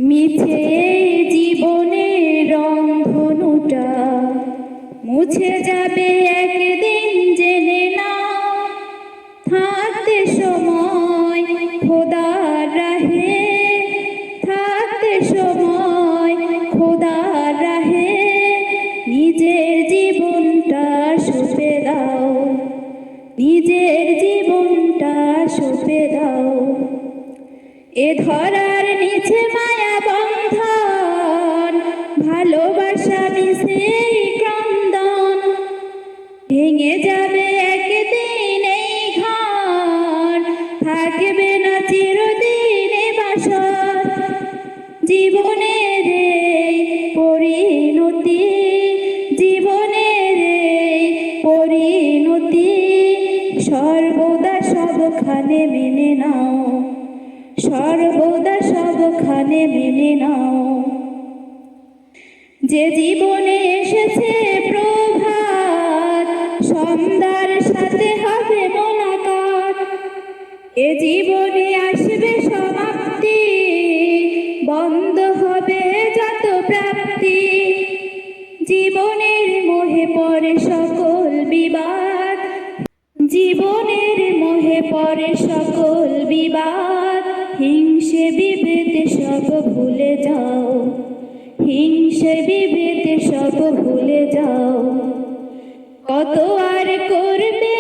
মিছে জীবনের রংধনুটা মুছে যাবে একদিন, জেনে নাও। থাকতে সময় খোদার রাহে, থাকতে সময় খোদার রাহে, নিজের জীবনটা সঁপে দাও, নিজের জীবনটা সঁপে দাও। এ ধরার নিচে মায়া বন্ধন, ভালোবাসা মিশে ক্রন্দন, ভেঙে যাবে একদিন এই ঘর, থাকবে না চিরদিন এ বাসর। জীবনের এই পরিণতি, জীবনের এই পরিণতি, সর্বদা সবখানে মেনে নাও, সর্বদা সবখানে মেনে নাও। যে জীবনে এসেছে প্রভাত, সন্ধ্যার সাথে হবে মোলাকাত। এ জীবনে আসবে সমাপ্তি, বন্ধ হবে যত প্রাপ্তি। জীবনের মোহে পড়ে সকল বিবাদ, জীবনের মোহে পড়ে সকল বিবাদ। হিংসে বিভেদ সব ভুলে যাও, হিংসে বিভেদ সব ভুলে যাও। কত আর করবে